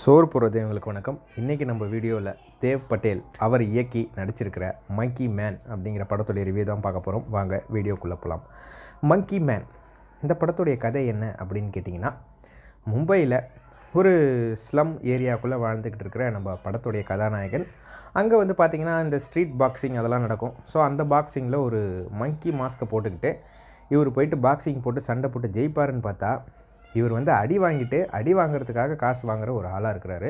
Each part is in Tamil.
சோறு போடுறதுங்களுக்கு வணக்கம். இன்றைக்கி நம்ம வீடியோவில் தேவ் பட்டேல் அவர் இயக்கி நடிச்சிருக்கிற மங்கி மேன் அப்படிங்கிற படத்துடைய ரிவ்யூ தான் பார்க்க போகிறோம். வாங்க வீடியோக்குள்ளே போகலாம். மங்கி மேன் இந்த படத்துடைய கதை என்ன அப்படின்னு கேட்டிங்கன்னா, மும்பையில் ஒரு ஸ்லம் ஏரியாவுக்குள்ளே வாழ்ந்துக்கிட்டு இருக்கிற நம்ம படத்துடைய கதாநாயகன் அங்கே வந்து பார்த்திங்கன்னா இந்த ஸ்ட்ரீட் பாக்ஸிங் அதெல்லாம் நடக்கும். ஸோ அந்த பாக்ஸிங்கில் ஒரு மங்கி மாஸ்க்கை போட்டுக்கிட்டு இவர் போயிட்டு பாக்ஸிங் போட்டு சண்டை போட்டு ஜெயிப்பாருன்னு பார்த்தா இவர் வந்து அடி வாங்கிறதுக்காக காசு வாங்குகிற ஒரு ஆளாக இருக்கிறாரு.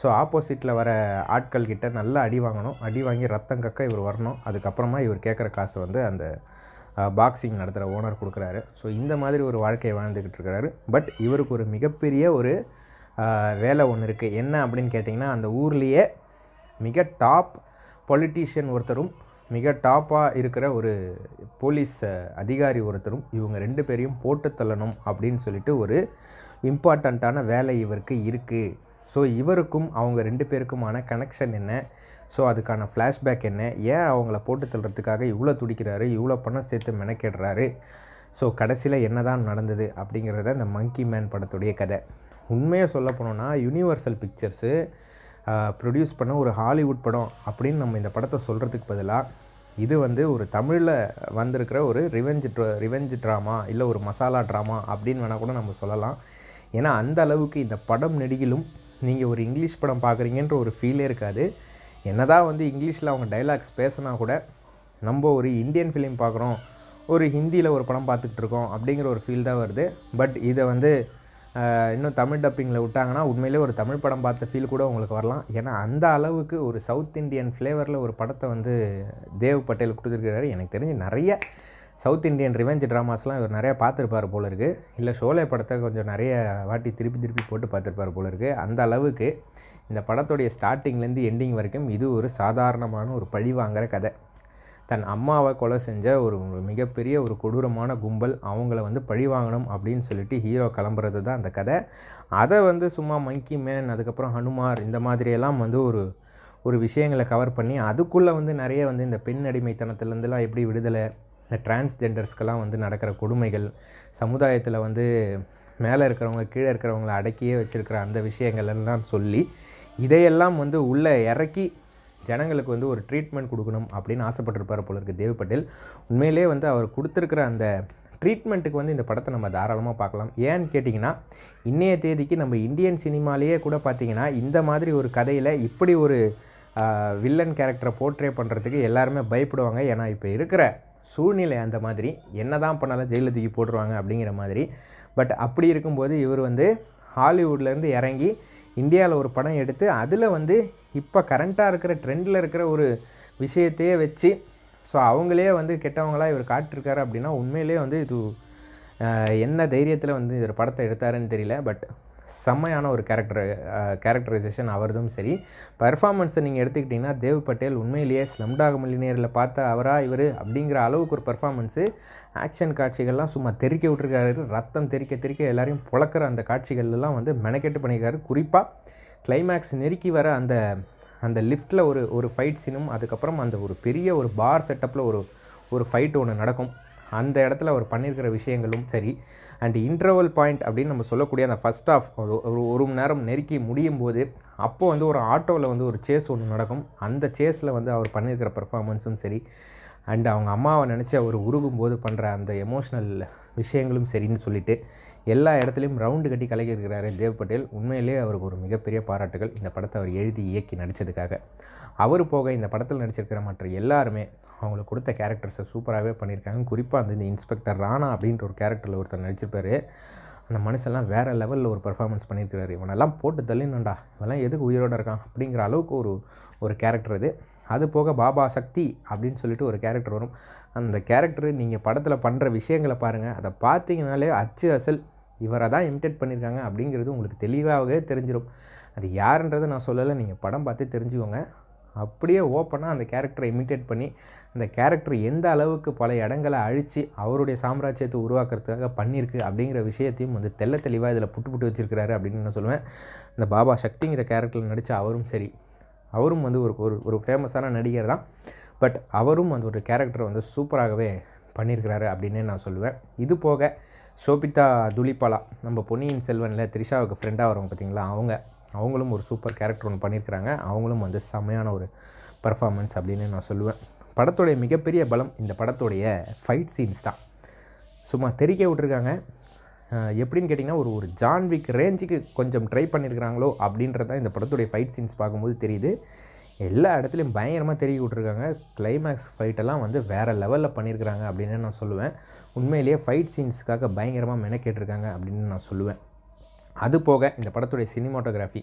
ஸோ ஆப்போசிட்டில் வர ஆட்கள்கிட்ட நல்லா அடி வாங்கணும், அடி வாங்கி ரத்தம் கக்க இவர் வரணும். அதுக்கப்புறமா இவர் கேட்குற காசு வந்து அந்த பாக்ஸிங் நடத்துகிற ஓனர் கொடுக்குறாரு. ஸோ இந்த மாதிரி ஒரு வாழ்க்கையை வாழ்ந்துக்கிட்டு இருக்கிறாரு. பட் இவருக்கு ஒரு மிகப்பெரிய ஒரு வேலை ஒன்று இருக்குது. என்ன அப்படின்னு கேட்டிங்கன்னா, அந்த ஊர்லேயே மிக டாப் பொலிட்டீஷியன் ஒருத்தரும் மிக டாப்பாக இருக்கிற ஒரு போலீஸ் அதிகாரி ஒருத்தரும் இவங்க 2 பேரையும் போட்டு தள்ளணும் அப்படின்னு சொல்லிட்டு ஒரு இம்பார்ட்டண்ட்டான வேலை இவருக்கு இருக்குது. ஸோ இவருக்கும் அவங்க 2 பேருக்குமான கனெக்ஷன் என்ன, ஸோ அதுக்கான ஃப்ளாஷ்பேக் என்ன, ஏன் அவங்கள போட்டு தள்ளுறதுக்காக இவ்வளோ துடிக்கிறாரு, இவ்வளோ பணம் சேர்த்து மெனக்கெடுறாரு, ஸோ கடைசியில் என்ன தான் நடந்தது அப்படிங்கிறத இந்த மங்கி மேன் படத்துடைய கதை. உண்மையாக சொல்ல போனோன்னா யுனிவர்சல் பிக்சர்ஸு ப்ரொடியூஸ் பண்ண ஒரு ஹாலிவுட் படம் அப்படின்னு நம்ம இந்த படத்தை சொல்கிறதுக்கு பதிலாக இது வந்து ஒரு தமிழில் வந்திருக்கிற ஒரு ரிவெஞ்ச் ட்ராமா இல்லை ஒரு மசாலா ட்ராமா அப்படின்னு வேணால் கூட நம்ம சொல்லலாம். ஏன்னா அந்த அளவுக்கு இந்த படம் நெடுகிலும் நீங்கள் ஒரு இங்கிலீஷ் படம் பார்க்குறீங்கன்ற ஒரு ஃபீலே இருக்காது. என்னதான் வந்து இங்கிலீஷில் அவங்க டைலாக்ஸ் பேசினா கூட நம்ம ஒரு இந்தியன் ஃபிலிம் பார்க்குறோம், ஒரு ஹிந்தியில் ஒரு படம் பார்த்துக்கிட்டு இருக்கோம் அப்படிங்கிற ஒரு ஃபீல் தான் வருது. பட் இதை வந்து இன்னும் தமிழ் டப்பிங்கில் விட்டாங்கன்னா உண்மையிலே ஒரு தமிழ் படம் பார்த்த ஃபீல் கூட உங்களுக்கு வரலாம். ஏன்னா அந்த அளவுக்கு ஒரு சவுத் இண்டியன் ஃப்ளேவரில் ஒரு படத்தை வந்து தேவ் பட்டேல் கொடுத்துருக்கிறாரு. எனக்கு தெரிஞ்சு நிறைய சவுத் இண்டியன் ரிவெஞ்ச் ட்ராமாஸ்லாம் இவர் நிறையா பார்த்துருப்பார் போல இருக்குது. இல்லை ஷோலே படத்தை கொஞ்சம் நிறைய வாட்டி திருப்பி போட்டு பார்த்துருப்பார் போல இருக்குது. அந்த அளவுக்கு இந்த படத்துடைய ஸ்டார்டிங்லேருந்து எண்டிங் வரைக்கும் இது ஒரு சாதாரணமான ஒரு பழி வாங்குகிற கதை. தன் அம்மாவை கொலை செஞ்ச ஒரு மிகப்பெரிய ஒரு கொடூரமான கும்பல், அவங்கள வந்து பழி வாங்கணும் அப்படின்னு சொல்லிட்டு ஹீரோ கிளம்புறது தான் அந்த கதை. அதை வந்து சும்மா மங்கி மேன் அதுக்கப்புறம் ஹனுமார் இந்த மாதிரியெல்லாம் வந்து ஒரு விஷயங்களை கவர் பண்ணி அதுக்குள்ளே வந்து நிறைய வந்து இந்த பெண் அடிமைத்தனத்துலேருந்துலாம் எப்படி விடுதலை, இந்த டிரான்ஸ்ஜெண்டர்ஸ்க்கெல்லாம் வந்து நடக்கிற கொடுமைகள், சமுதாயத்தில் வந்து மேலே இருக்கிறவங்க கீழே இருக்கிறவங்கள அடக்கியே வச்சுருக்கிற அந்த விஷயங்கள் எல்லாம் சொல்லி இதையெல்லாம் வந்து உள்ளே இறக்கி ஜனங்களுக்கு வந்து ஒரு ட்ரீட்மெண்ட் கொடுக்கணும் அப்படின்னு ஆசைப்பட்டிருப்பார் போல இருக்குது தேவ் பட்டேல். உண்மையிலே வந்து அவர் கொடுத்துருக்கிற அந்த ட்ரீட்மெண்ட்டுக்கு வந்து இந்த படத்தை நம்ம தாராளமாக பார்க்கலாம். ஏன்னு கேட்டிங்கன்னா, இன்றைய தேதிக்கு நம்ம இந்தியன் சினிமாலேயே கூட பார்த்திங்கன்னா இந்த மாதிரி ஒரு கதையில் இப்படி ஒரு வில்லன் கேரக்டரை போர்ட்ரே பண்ணுறதுக்கு எல்லாருமே பயப்படுவாங்க. ஏன்னா இப்போ இருக்கிற சூழ்நிலை அந்த மாதிரி, என்ன தான் பண்ணாலும் ஜெயிலில் தூக்கி போட்டுருவாங்க அப்படிங்கிற மாதிரி. பட் அப்படி இருக்கும்போது இவர் வந்து ஹாலிவுட்லேருந்து இறங்கி இந்தியாவில் ஒரு படம் எடுத்து அதில் வந்து இப்போ கரண்ட்டாக இருக்கிற ட்ரெண்டில் இருக்கிற ஒரு விஷயத்தையே வச்சு ஸோ அவங்களே வந்து கெட்டவங்களாக இவர் காட்டிருக்காரு அப்படின்னா உண்மையிலே வந்து இது என்ன தைரியத்தில் வந்து இந்த படத்தை எடுத்தாருன்னு தெரியல. பட் செம்மையான ஒரு கேரக்டரைசேஷன் அவர்தும் சரி. பர்ஃபார்மன்ஸை நீங்கள் எடுத்துக்கிட்டிங்கன்னா தேவ் பட்டேல் உண்மையிலேயே ஸ்லம்டாக் மில்லியனரில் பார்த்த அவரா இவர் அப்படிங்கிற அளவுக்கு ஒரு பர்ஃபார்மன்ஸு. ஆக்ஷன் காட்சிகள்லாம் சும்மா தெறிக்க விட்டுருக்காரு. ரத்தம் தெறிக்க எல்லாரையும் புழக்கிற அந்த காட்சிகள்லாம் வந்து மெனக்கெட்டு பண்ணியிருக்காரு. குறிப்பாக கிளைமேக்ஸ் நெருக்கி வர அந்த லிஃப்ட்டில் ஒரு ஃபைட் சீனும், அதுக்கப்புறம் அந்த ஒரு பெரிய ஒரு பார் செட்டப்பில் ஒரு ஃபைட் ஒன்று நடக்கும். அந்த இடத்துல அவர் பண்ணியிருக்கிற விஷயங்களும் சரி. அண்ட் இன்டர்வல் பாயிண்ட் அப்படின்னு நம்ம சொல்லக்கூடிய அந்த ஃபஸ்ட் ஆஃப் ஒரு மணி நேரம் நெருக்கி முடியும் போது அப்போது வந்து ஒரு ஆட்டோவில் வந்து ஒரு சேஸ் ஒன்று நடக்கும். அந்த சேஸில் வந்து அவர் பண்ணியிருக்கிற பர்ஃபார்மன்ஸும் சரி. அண்ட் அவங்க அம்மாவை நினச்சி அவர் உருகும்போது பண்ணுற அந்த எமோஷ்னல் விஷயங்களும் சரின்னு சொல்லிட்டு எல்லா இடத்துலையும் ரவுண்டு கட்டி கலக்கியிருக்கிறாரு தேவ் பட்டேல். உண்மையிலே அவருக்கு ஒரு மிகப்பெரிய பாராட்டுகள் இந்த படத்தை அவர் எழுதி இயக்கி நடித்ததுக்காக. அவர் போக இந்த படத்தில் நடிச்சிருக்கிற மற்ற எல்லாருமே அவங்களுக்கு கொடுத்த கேரக்டர்ஸை சூப்பராகவே பண்ணியிருக்காங்க. குறிப்பாக இந்த இன்ஸ்பெக்டர் ராணா அப்படின்ற ஒரு கேரக்டரில் ஒருத்தர் நடிச்சிருப்பார். அந்த மனுஷெல்லாம் வேறு லெவலில் ஒரு பர்ஃபார்மன்ஸ் பண்ணியிருக்கிறாரு. இவனெல்லாம் போட்டு தள்ளினண்டா, இவெல்லாம் எதுக்கு உயிரோடு இருக்கான் அப்படிங்கிற அளவுக்கு ஒரு கேரக்டர் அது. அது போக பாபா சக்தி அப்படின்னு சொல்லிட்டு ஒரு கேரக்டர் வரும். அந்த கேரக்டரு நீங்கள் படத்தில் பண்ணுற விஷயங்களை பாருங்கள், அதை பார்த்தீங்கனாலே அசல் இவரை தான் இமிட்டேட் பண்ணியிருக்காங்க அப்படிங்கிறது உங்களுக்கு தெளிவாகவே தெரிஞ்சிடும். அது யாருன்றதை நான் சொல்லலை, நீங்கள் படம் பார்த்து தெரிஞ்சுக்கோங்க. அப்படியே ஓப்பனாக அந்த கேரக்டரை இமிட்டேட் பண்ணி அந்த கேரக்டர் எந்த அளவுக்கு பல இடங்களை அழித்து அவருடைய சாம்ராஜ்யத்தை உருவாக்குறதுக்காக பண்ணியிருக்கு அப்படிங்கிற விஷயத்தையும் வந்து தெளிவாக இதில் புட்டு வச்சுருக்கிறாரு அப்படின்னு நான் சொல்லுவேன். இந்த பாபா சக்திங்கிற கேரக்டரில் நடித்த அவரும் சரி, அவரும் வந்து ஒரு ஃபேமஸான நடிகர் தான். பட் அவரும் அந்த ஒரு கேரக்டரை வந்து சூப்பராகவே பண்ணியிருக்கிறாரு அப்படின்னே நான் சொல்லுவேன். இது போக ஷோபிதா துலிபாலா, நம்ம பொன்னியின் செல்வனில் த்ரிஷாவுக்கு ஃப்ரெண்டாக வரவங்க பார்த்திங்களா, அவங்க அவங்களும் ஒரு சூப்பர் கேரக்டர் ஒன்று பண்ணியிருக்கிறாங்க. அவங்களும் வந்து செம்மையான ஒரு பர்ஃபார்மன்ஸ் அப்படின்னு நான் சொல்லுவேன். படத்துடைய மிகப்பெரிய பலம் இந்த படத்துடைய ஃபைட் சீன்ஸ் தான். சும்மா தெறிக்க விட்ருக்காங்க. எப்படின்னு கேட்டிங்கன்னா ஒரு ஜான்விக் ரேஞ்சுக்கு கொஞ்சம் ட்ரை பண்ணியிருக்கிறாங்களோ அப்படின்றது தான் இந்த படத்துடைய ஃபைட் சீன்ஸ் பார்க்கும்போது தெரியுது. எல்லா இடத்துலையும் பயங்கரமாக தெரிய விட்ருக்காங்க. கிளைமேக்ஸ் ஃபைட்டெல்லாம் வந்து வேறு லெவலில் பண்ணியிருக்கிறாங்க அப்படின்னு நான் சொல்லுவேன். உண்மையிலேயே ஃபைட் சீன்ஸுக்காக பயங்கரமாக மெனக்கேட்டிருக்காங்க அப்படின்னு நான் சொல்லுவேன். அது போக இந்த படத்துடைய சினிமாட்டோகிராஃபி,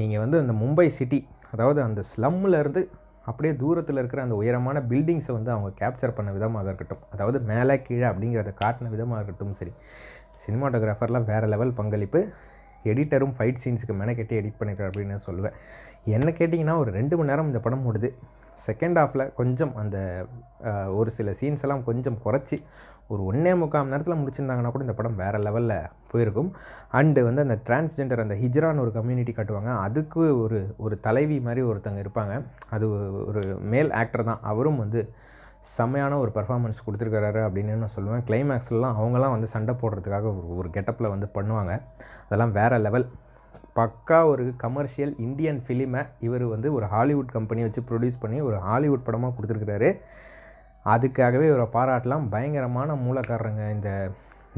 நீங்கள் வந்து அந்த மும்பை சிட்டி, அதாவது அந்த ஸ்லம்மிலேருந்து அப்படியே தூரத்தில் இருக்கிற அந்த உயரமான பில்டிங்ஸை வந்து அவங்க கேப்சர் பண்ண விதமாக இருக்கட்டும், அதாவது மேலே கீழே அப்படிங்கிறத காட்டின விதமாக இருக்கட்டும், சரி, சினிமாட்டோகிராஃபர்லாம் வேறு லெவல் பங்களிப்பு. எடிட்டரும் ஃபைட் சீன்ஸுக்கு மெனக்கெட்டி எடிட் பண்ணியிருக்காரு அப்படின்னு நான் சொல்லுவேன். என்ன கேட்டிங்கன்னா ஒரு 2 மணி நேரம் இந்த படம் ஓடுது. செகண்ட் ஹாஃபில் கொஞ்சம் அந்த ஒரு சில சீன்ஸ் எல்லாம் கொஞ்சம் குறைச்சி ஒரு 1.25 மணி நேரத்தில் முடிச்சிருந்தாங்கன்னா கூட இந்த படம் வேறு லெவலில் போயிருக்கும். அண்டு வந்து அந்த டிரான்ஸ்ஜெண்டர், அந்த ஹிஜ்ரான்னு ஒரு கம்யூனிட்டி காட்டுவாங்க. அதுக்கு ஒரு தலைவி மாதிரி ஒருத்தங்க இருப்பாங்க. அது ஒரு மேல் ஆக்டர் தான். அவரும் வந்து செம்மையான ஒரு பர்ஃபார்மன்ஸ் கொடுத்துருக்காரு அப்படின்னு நான் சொல்லுவேன். கிளைமேக்ஸ்லாம் அவங்களாம் வந்து சண்டை போடுறதுக்காக ஒரு கெட்டப்பில் வந்து பண்ணுவாங்க. அதெல்லாம் வேறு லெவல். பக்கா ஒரு கமர்ஷியல் இந்தியன் ஃபிலிமை இவர் வந்து ஒரு ஹாலிவுட் கம்பெனி வச்சு ப்ரொடியூஸ் பண்ணி ஒரு ஹாலிவுட் படமாக கொடுத்துருக்குறாரு. அதுக்காகவே இவரை பாராட்டலாம். பயங்கரமான மூலக்காரங்க இந்த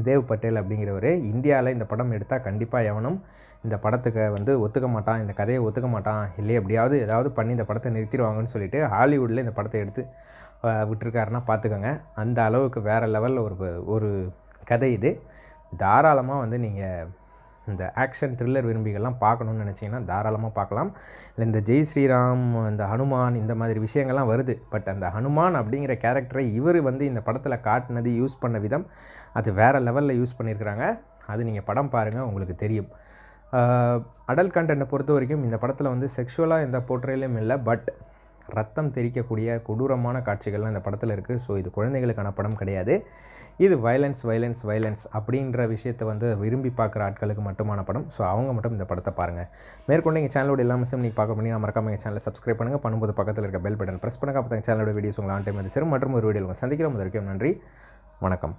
தேவ் பட்டேல் அப்படிங்கிறவர். இந்தியாவில் இந்த படம் எடுத்தால் கண்டிப்பாக எவனும் இந்த படத்துக்கு வந்து ஒத்துக்க மாட்டான், இந்த கதையை ஒத்துக்க மாட்டான், இல்லை எப்படியாவது ஏதாவது பண்ணி இந்த படத்தை நிறுத்திடுவாங்கன்னு சொல்லிட்டு ஹாலிவுட்டில் இந்த படத்தை எடுத்து விட்டுருக்காருன்னா பார்த்துக்கோங்க. அந்த அளவுக்கு வேறு லெவலில் ஒரு கதை இது. தாராளமாக வந்து நீங்கள் இந்த ஆக்ஷன் த்ரில்லர் விரும்பிகள்லாம் பார்க்கணுன்னு நினச்சிங்கன்னா தாராளமாக பார்க்கலாம். இல்லை இந்த ஜெய் ஸ்ரீராம், இந்த ஹனுமான், இந்த மாதிரி விஷயங்கள்லாம் வருது. பட் அந்த ஹனுமான் அப்படிங்கிற கேரக்டரை இவர் வந்து இந்த படத்தில் காட்டினது, யூஸ் பண்ண விதம், அது வேறு லெவலில் யூஸ் பண்ணியிருக்கிறாங்க. அது நீங்கள் படம் பாருங்கள், உங்களுக்கு தெரியும். அடல்ட் கண்டென்ட்டை பொறுத்த வரைக்கும் இந்த படத்தில் வந்து செக்ஷுவலாக எந்த போர்ட்ரேலும் இல்லை. பட் ரத்தம் தெரிக்கக்கூடிய கொடூரமான காட்சிகள்லாம் இந்த படத்தில் இருக்குது. ஸோ இது குழந்தைகளுக்கான படம் கிடையாது. இது வயலன்ஸ் அப்படின்ற விஷயத்தை வந்து விரும்பி பார்க்குற ஆட்களுக்கு மட்டுமான படம். ஸோ அவங்க மட்டும் இந்த படத்தை பாருங்கள். மேற்கொண்டு எங்கள் சேனலோட எல்லா மிஸ்ஸும் நீங்கள் பார்க்க பண்ணி மறக்காம எங்கள் சேனலை சப்ஸ்கிரைப் பண்ணுங்கள். பண்ணும்போது பக்கத்தில் இருக்க பெல் பட்டன் ப்ரெஸ் பண்ணுங்கள். அப்போ தான் சேனலோட வீடியோஸ் உங்கள் ஆன் டைம் வந்து சேரும். மற்றும் ஒரு வீடியோ சந்திக்கிறோம். வரைக்கும் நன்றி, வணக்கம்.